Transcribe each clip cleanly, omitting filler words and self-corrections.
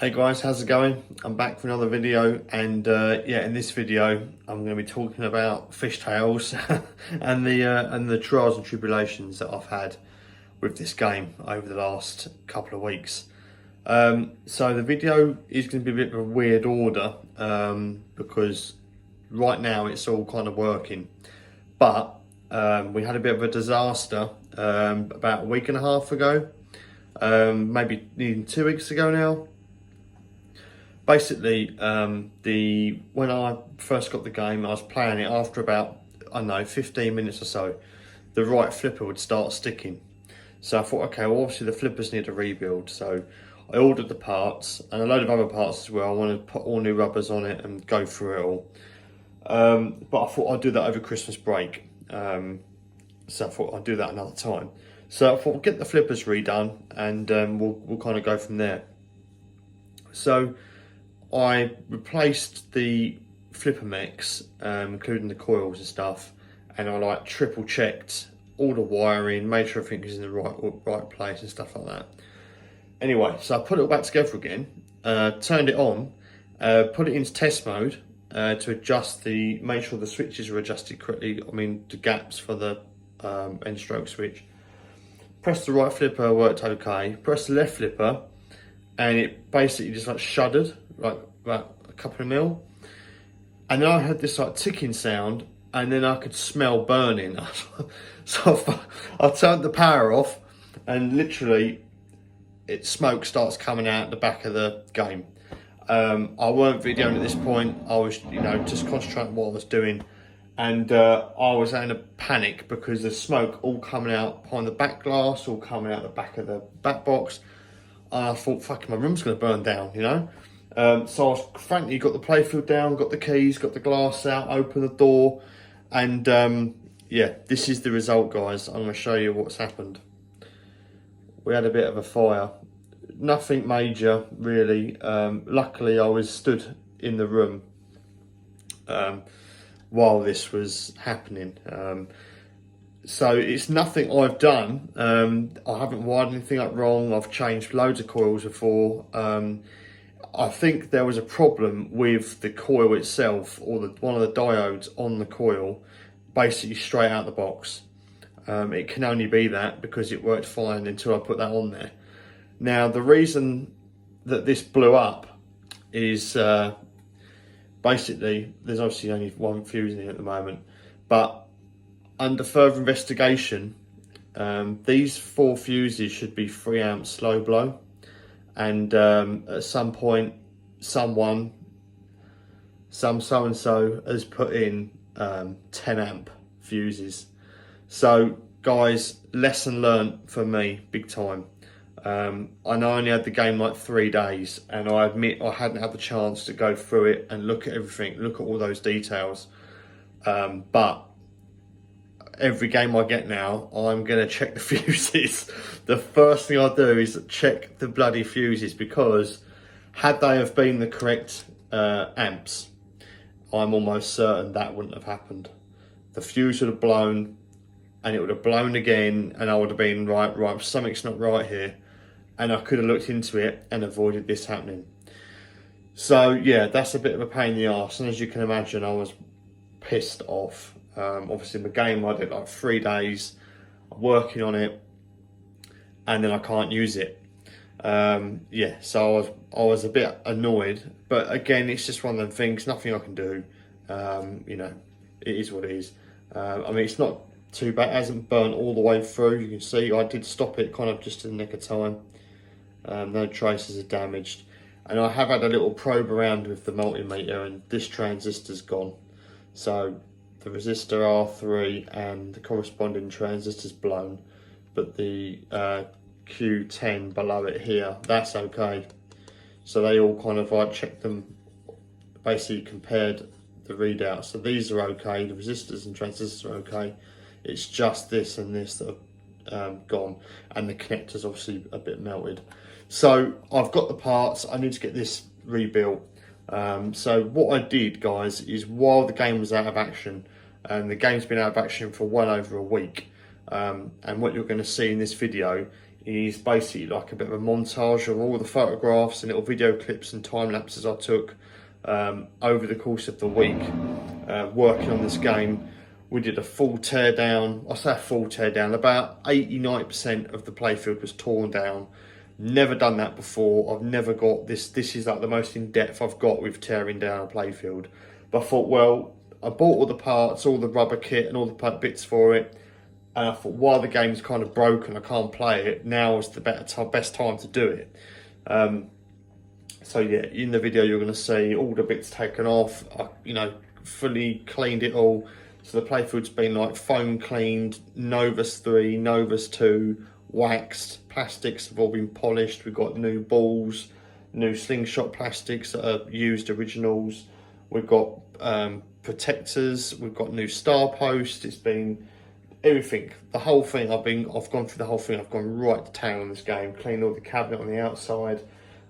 Hey guys, how's it going? I'm back for another video, and yeah, in this video I'm going to be talking about fishtails and the trials and tribulations that I've had with this game over the last couple of weeks. So the video is going to be a bit of a weird order because right now it's all kind of working, but we had a bit of a disaster about a week and a half ago, maybe nearly 2 weeks ago now. Basically, when I first got the game, I was playing it. After about, I don't know, 15 minutes or so, the right flipper would start sticking. So I thought, okay, well obviously the flippers need a rebuild. So I ordered the parts and a load of other parts as well. I wanted to put all new rubbers on it and go through it all. But I thought I'd do that over Christmas break. So I thought I'd do that another time. So I thought, we'll get the flippers redone and we'll kind of go from there. So I replaced the flipper mechs, including the coils and stuff, and I like triple checked all the wiring, made sure everything was in the right place and stuff like that. Anyway, so I put it all back together again, turned it on, put it into test mode to adjust make sure the switches are adjusted correctly. I mean, the gaps for the end stroke switch. Pressed the right flipper, worked okay. Pressed the left flipper, and it basically just like shuddered, like about a couple of mil. And then I heard this like ticking sound, and then I could smell burning. So I turned the power off, and literally smoke starts coming out the back of the game. I weren't videoing at this point. I was, just concentrating on what I was doing. And I was in a panic because there's smoke all coming out behind the back glass, all coming out the back of the back box. And I thought, fuck, my room's going to burn down, So I was frankly got the playfield down, got the keys, got the glass out, opened the door. And yeah, this is the result, guys. I'm going to show you what's happened. We had a bit of a fire. Nothing major, really. Luckily, I was stood in the room while this was happening. So it's nothing I've done. I haven't wired anything up wrong. I've changed loads of coils before. I think there was a problem with the coil itself, or one of the diodes on the coil, basically straight out the box. It can only be that because it worked fine until I put that on there. Now, the reason that this blew up is basically, there's obviously only one fuse in it at the moment, but under further investigation, these 4 fuses should be 3 amp slow blow, and at some point some so-and-so has put in 10 amp fuses. So guys, lesson learned for me, big time. I know I only had the game like 3 days, and I admit I hadn't had the chance to go through it and look at everything, look at all those details, but every game I get now, I'm going to check the fuses. The first thing I do is check the bloody fuses, because had they have been the correct amps, I'm almost certain that wouldn't have happened. The fuse would have blown, and it would have blown again, and I would have been right, something's not right here, and I could have looked into it and avoided this happening. So yeah, that's a bit of a pain in the arse, and as you can imagine, I was pissed off. Obviously, the game I did like 3 days working on it, and then I can't use it. Yeah, so I was a bit annoyed, but again, it's just one of them things. Nothing I can do. It is what it is. I mean, it's not too bad. It hasn't burnt all the way through. You can see I did stop it kind of just in the nick of time. No traces are damaged, and I have had a little probe around with the multimeter, and this transistor's gone. So the resistor R3 and the corresponding transistor's blown, but the Q10 below it here, that's okay. So they all kind of, I checked them, basically compared the readouts. So these are okay, the resistors and transistors are okay. It's just this and this that have gone, and the connector's obviously a bit melted. So I've got the parts, I need to get this rebuilt. So what I did, guys, is while the game was out of action, and the game's been out of action for well over a week, and what you're going to see in this video is basically like a bit of a montage of all the photographs and little video clips and time lapses I took over the course of the week working on this game. We did a full tear down. I say a full tear down, about 80–90% of the playfield was torn down. Never done that before. I've never got this. This is like the most in-depth I've got with tearing down a playfield. But I thought, well, I bought all the parts, all the rubber kit and all the bits for it. And I thought, while the game's kind of broken, I can't play it, now is the best time to do it. So yeah, in the video you're going to see all the bits taken off. I, fully cleaned it all. So the playfield's been like foam cleaned, Novus 3, Novus 2, waxed. Plastics have all been polished. We've got new balls, new slingshot plastics that are used originals. We've got protectors. We've got new star posts. It's been everything, the whole thing. I've gone through the whole thing. I've gone right to town on this game, cleaned all the cabinet on the outside,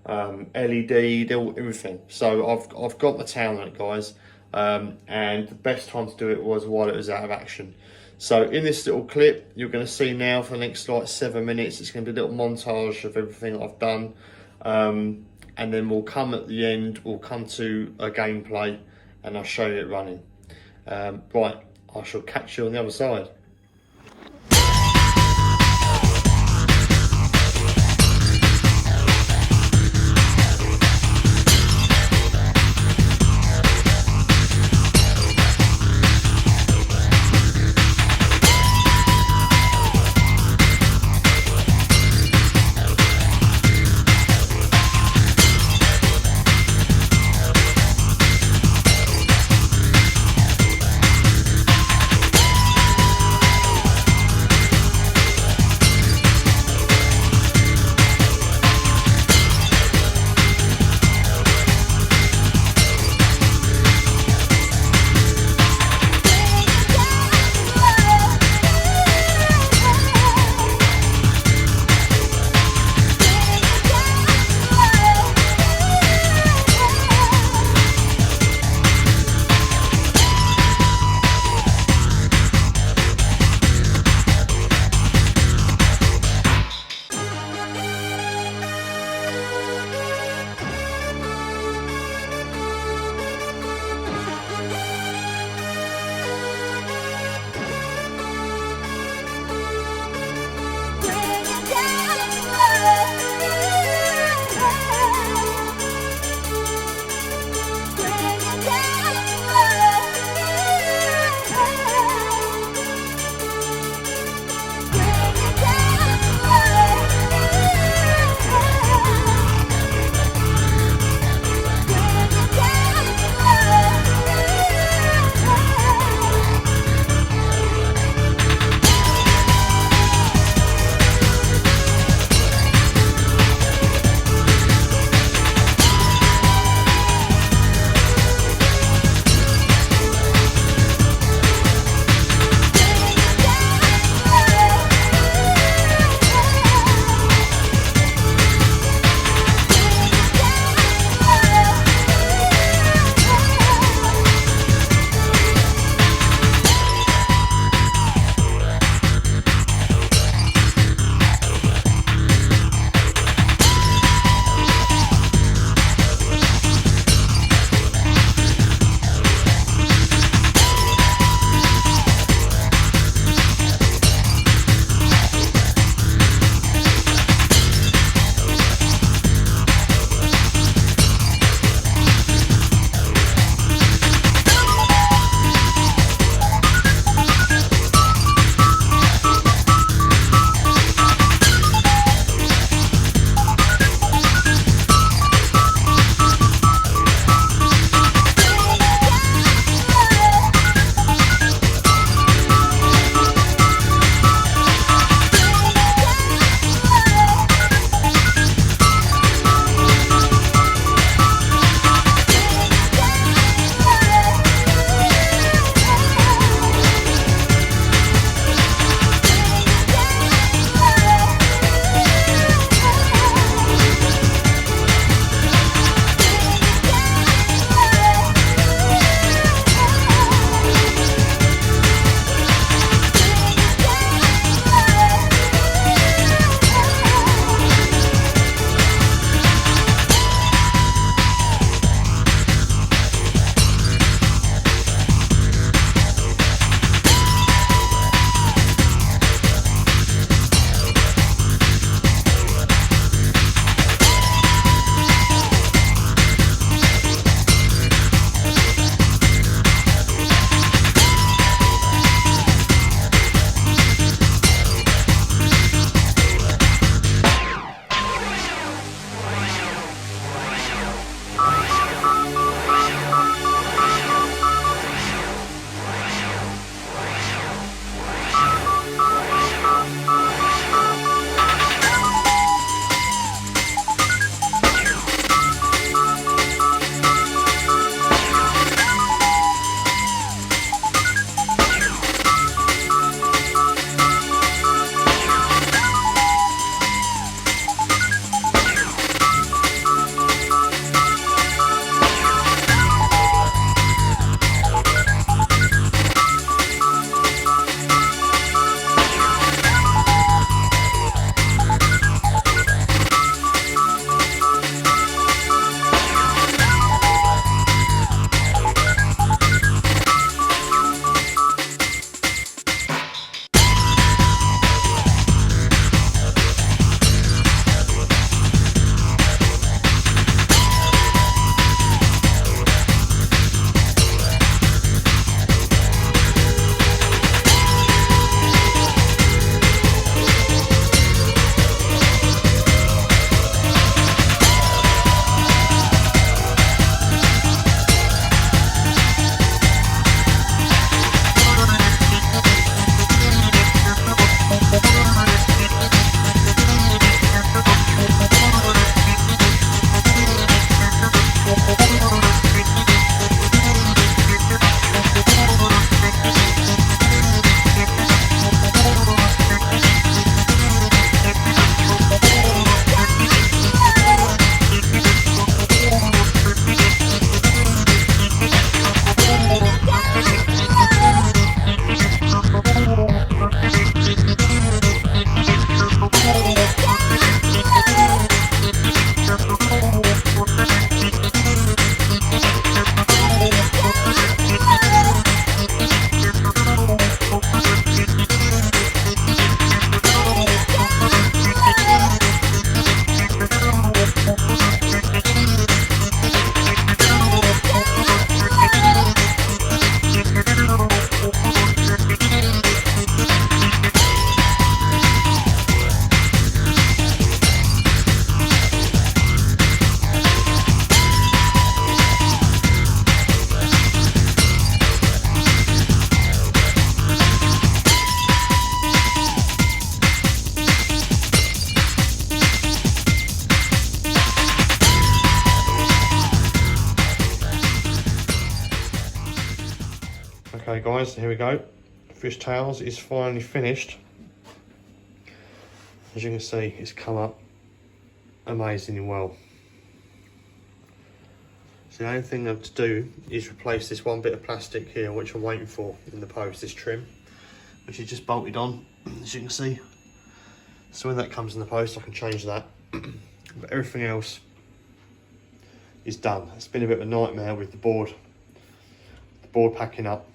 LED, everything. So I've got the town on it, guys. And the best time to do it was while it was out of action. So in this little clip, you're going to see now for the next like 7 minutes, it's going to be a little montage of everything I've done. And then we'll come at the end, we'll come to a gameplay and I'll show you it running. Right, I shall catch you on the other side. Okay guys, here we go. Fishtails is finally finished. As you can see, it's come up amazingly well. So the only thing I have to do is replace this one bit of plastic here, which I'm waiting for in the post, this trim, which is just bolted on, as you can see. So when that comes in the post, I can change that. But everything else is done. It's been a bit of a nightmare with the board packing up.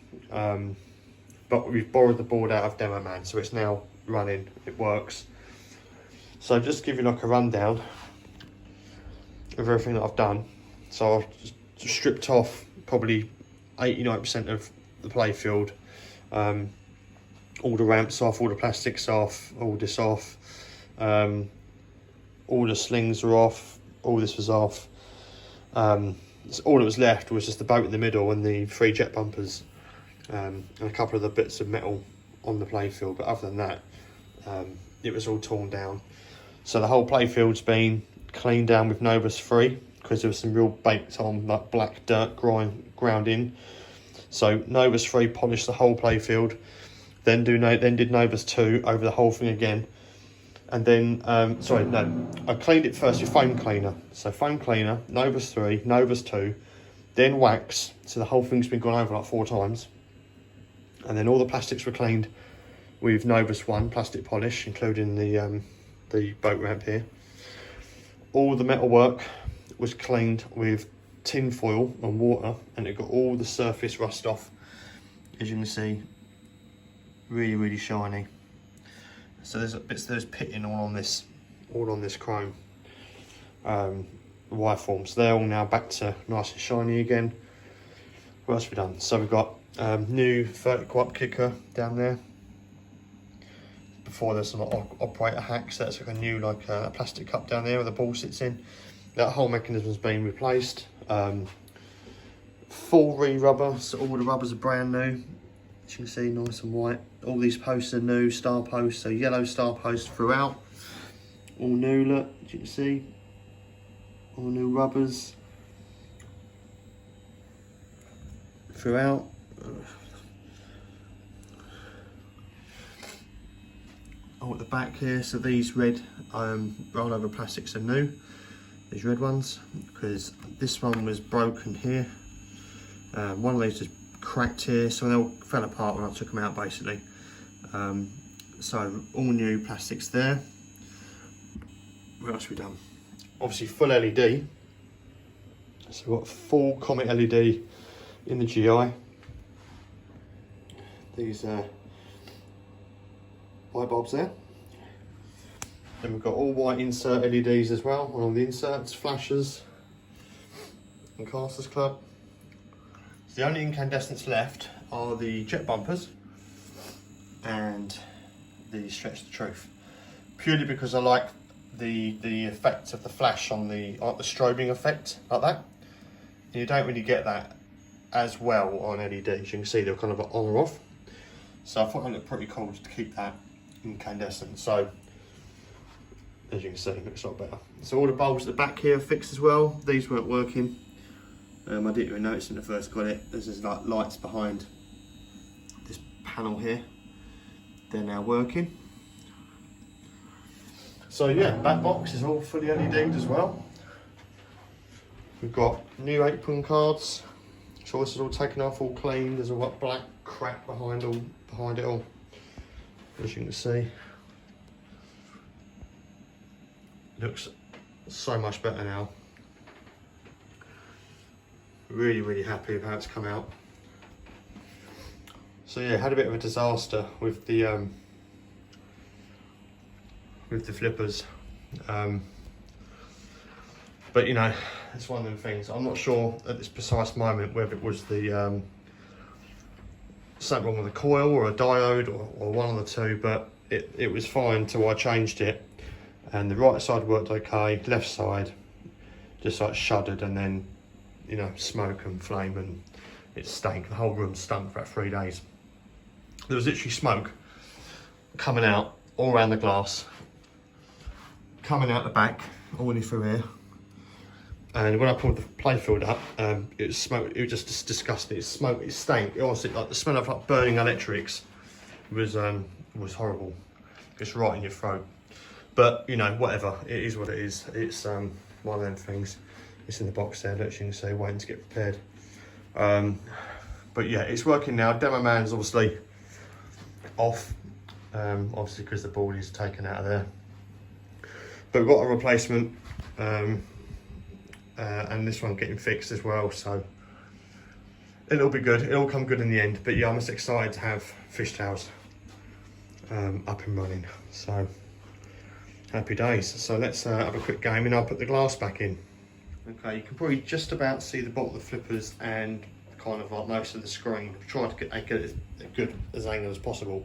But we've borrowed the board out of Demo Man, so it's now running, it works. So just to give you like a rundown of everything that I've done. So I've just stripped off probably 89% of the playfield. All the ramps off, all the plastics off, all this off. All the slings are off, all this was off. So all that was left was just the boat in the middle and the 3 jet bumpers, and a couple of the bits of metal on the playfield. But other than that, it was all torn down. So the whole playfield's been cleaned down with Novus 3 because there was some real baked on like black dirt ground in. So Novus 3 polished the whole playfield, then did Novus 2 over the whole thing again. And then, I cleaned it first with foam cleaner. So foam cleaner, Novus 3, Novus 2, then wax. So the whole thing's been gone over like 4 times. And then all the plastics were cleaned with Novus 1 plastic polish, including the boat ramp here. All the metalwork was cleaned with tin foil and water, and it got all the surface rust off. As you can see, really, really shiny. So there's pitting all on this chrome wire form. So they're all now back to nice and shiny again. What else have we done? So we've got new vertical up kicker down there. Before there's some operator hacks. That's like a new plastic cup down there where the ball sits in. That whole mechanism's been replaced. Full re-rubber, so all the rubbers are brand new. As you can see, nice and white. All these posts are new, star posts, so yellow star posts throughout. All new, look, as you can see. All new rubbers throughout. Oh, at the back here, so these red rollover plastics are new. These red ones, because this one was broken here. One of these just cracked here, so they all fell apart when I took them out basically. So all new plastics there. What else have we done? Obviously full LED. So we've got full Comet LED in the GI. These light bulbs there. Then we've got all white insert LEDs as well on all the inserts, flashers, and Casters Club. So the only incandescents left are the jet bumpers and the Stretch the Truth. Purely because I like the effect of the flash on the strobing effect like that. And you don't really get that as well on LEDs. You can see they're kind of on or off. So I thought it looked pretty cool to keep that incandescent. So as you can see, it looks a lot better. So all the bulbs at the back here are fixed as well. These weren't working. I didn't even notice when I first got it. There's like lights behind this panel here. They're now working. So yeah, back box is all fully LED'd as well. We've got new apron cards. So this is all taken off, all clean. There's a black crack behind it all. As you can see. Looks so much better now. Really, really happy with how it's come out. So yeah, had a bit of a disaster with the flippers. But you know, it's one of them things. I'm not sure at this precise moment whether it was the something wrong with a coil or a diode or one of the two, but it was fine till I changed it. And the right side worked okay, left side just like shuddered, and then, you know, smoke and flame, and it stank. The whole room stunk for about 3 days. There was literally smoke coming out all around the glass, coming out the back, all the way through here, And when I pulled the playfield up, it was smoke. It was just disgusting. It smoked. It stank. It honestly, like the smell of like burning electrics was horrible. It's right in your throat. But you know, whatever. It is what it is. It's one of them things. It's in the box there. Look, you can see, waiting to get prepared. But yeah, it's working now. Demo man's obviously off. Obviously because the board is taken out of there. But we've got a replacement. And this one getting fixed as well, so it'll be good. It'll come good in the end. But yeah, I'm just excited to have fishtails up and running. So happy days. So let's have a quick game and I'll put the glass back in. Okay, you can probably just about see the bottom of the flippers and kind of like most of the screen. Try to get as good as angle as possible.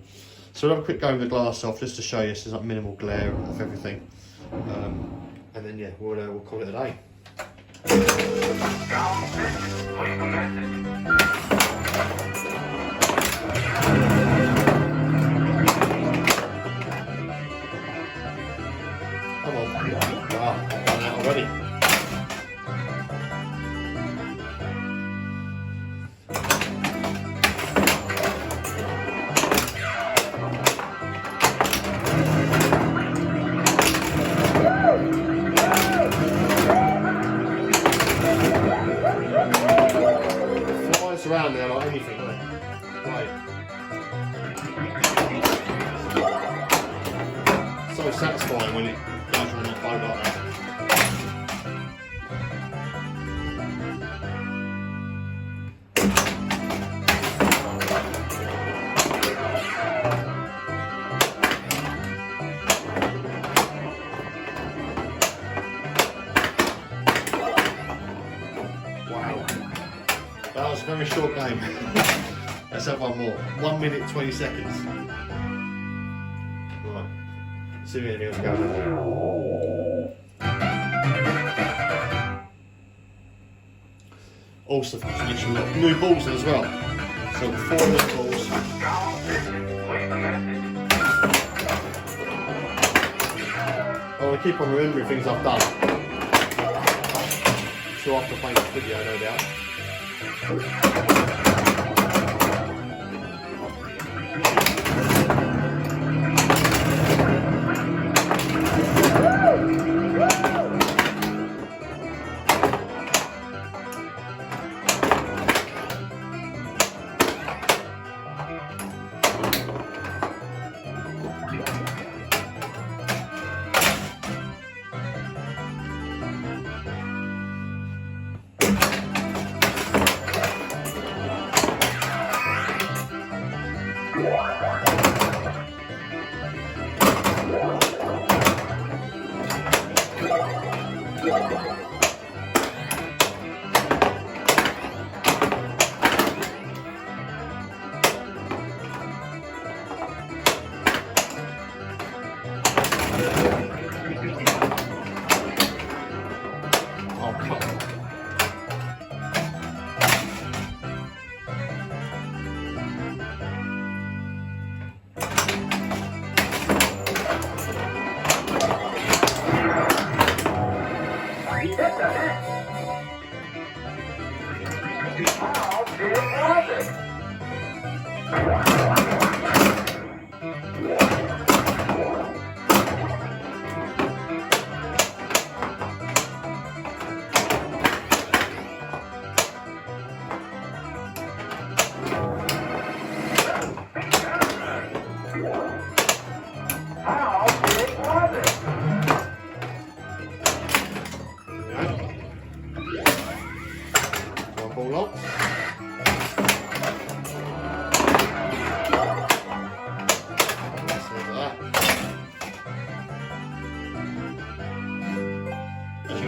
So we'll have a quick go with the glass off just to show you so there's like minimal glare of everything. And then yeah, we'll call it a day. Come on. Wow, I've done that already. Around there like anything, right? So satisfying when it goes on that boat like that. Wow. That was a very short game. Let's have one more. 1 minute 20 seconds. Right. See if anything else goes on. Also, we've got new balls in as well. So 4 new balls. I want to keep on remembering things I've done. So after playing this video, no doubt.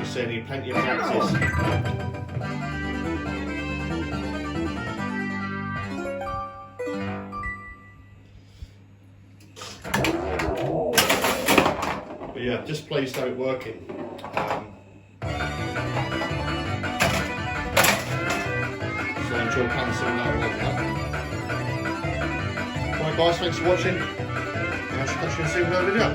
So need plenty of practice. But yeah, just pleased to have it working. So enjoy coming soon later on. Alright guys, thanks for watching. And I'll catch you in a video.